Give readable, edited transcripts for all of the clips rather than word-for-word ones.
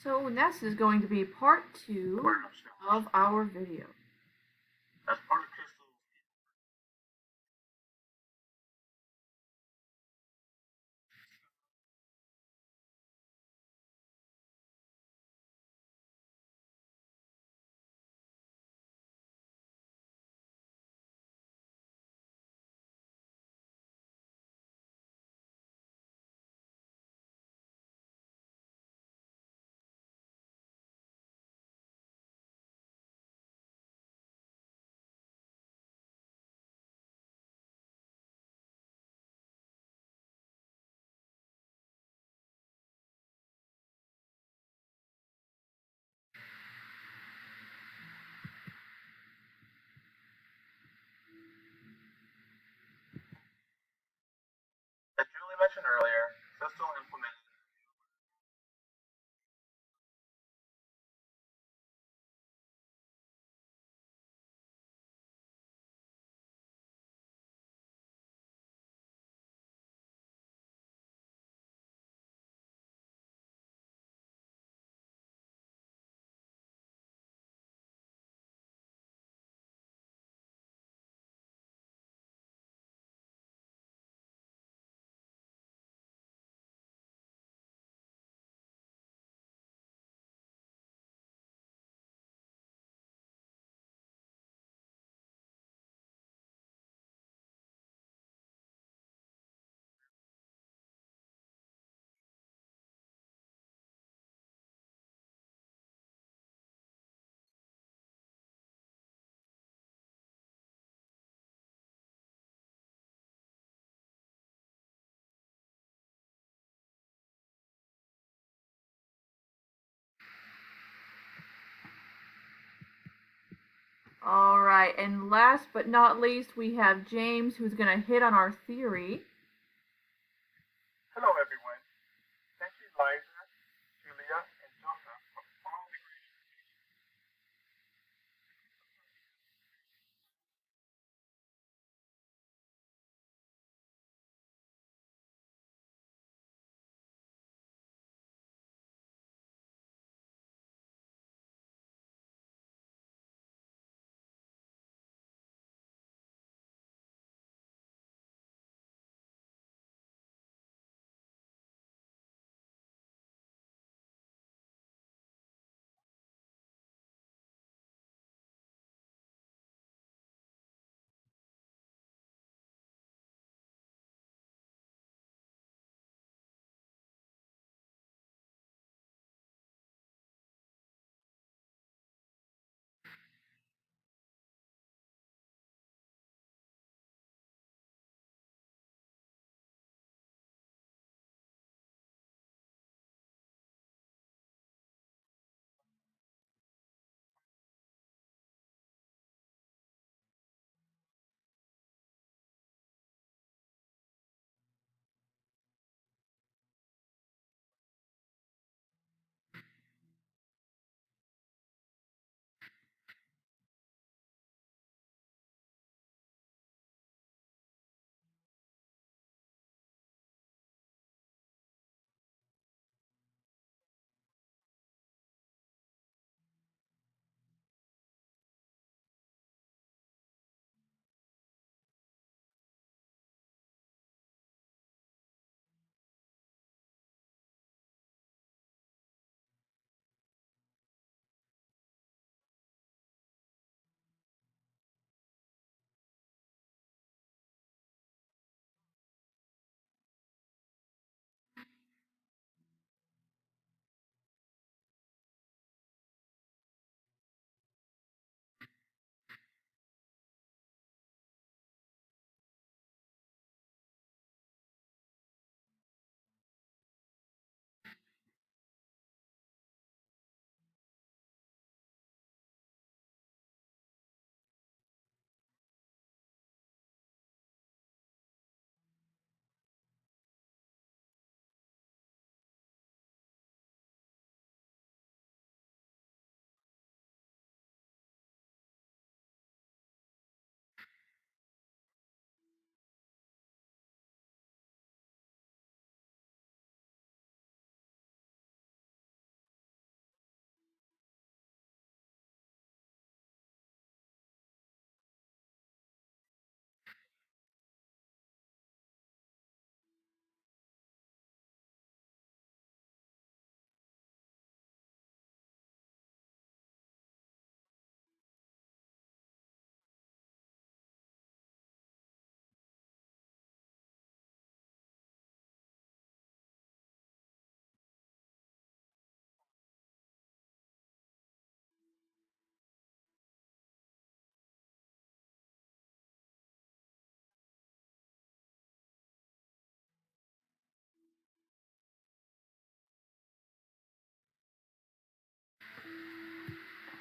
So this is going to be part 2 of our video. As Julie mentioned earlier, Systel implemented Alright, and last but not least, we have James who's going to hit on our theory. Hello everyone. Thank you Liza, Julia, and Joseph for all the great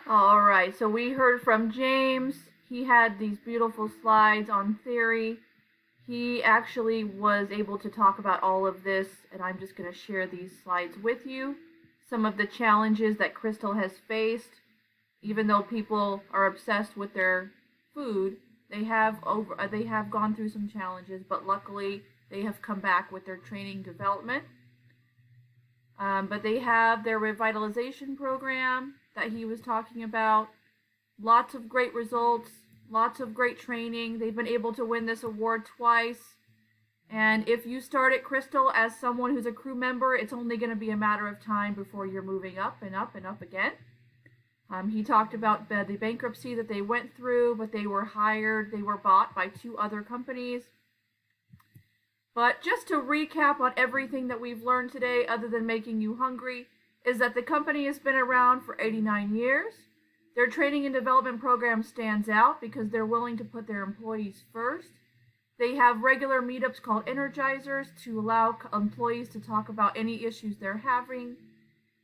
All right, so we heard from James. He had these beautiful slides on theory. He actually was able to talk about all of this, and I'm just going to share these slides with you. Some of the challenges that Crystal has faced, even though people are obsessed with their food, they have gone through some challenges, but luckily they have come back with their training development. But they have their revitalization program that he was talking about. Lots of great results, lots of great training. They've been able to win this award twice. And if you start at Crystal as someone who's a crew member, it's only going to be a matter of time before you're moving up and up and up again. He talked about the bankruptcy that they went through, but they were bought by 2 other companies. But just to recap on everything that we've learned today, other than making you hungry, is that the company has been around for 89 years. Their training and development program stands out because they're willing to put their employees first. They have regular meetups called Energizers to allow employees to talk about any issues they're having.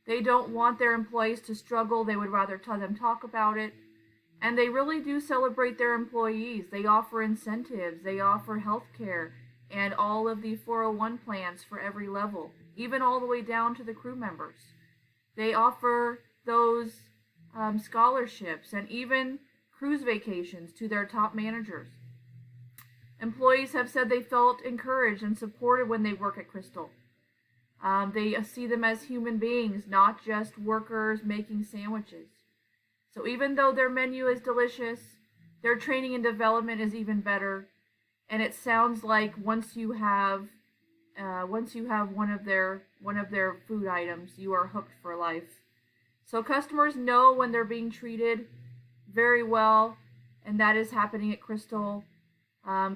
They don't want their employees to struggle. They would rather them talk about it. And they really do celebrate their employees. They offer incentives. They offer health care and all of the 401 plans for every level, even all the way down to the crew members. They offer those scholarships and even cruise vacations to their top managers. Employees have said they felt encouraged and supported when they work at Crystal. They see them as human beings, not just workers making sandwiches. So even though their menu is delicious, their training and development is even better. And it sounds like once you have one of their food items, you are hooked for life. So customers know when they're being treated very well, and that is happening at Crystal.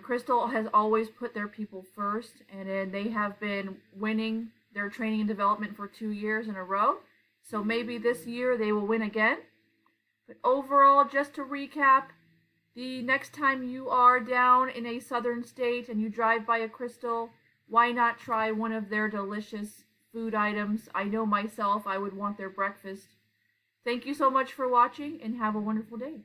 Crystal has always put their people first, and they have been winning their training and development for 2 years in a row. So maybe this year they will win again. But overall, just to recap, the next time you are down in a southern state and you drive by a Crystal, why not try one of their delicious food items? I know myself, I would want their breakfast. Thank you so much for watching and have a wonderful day.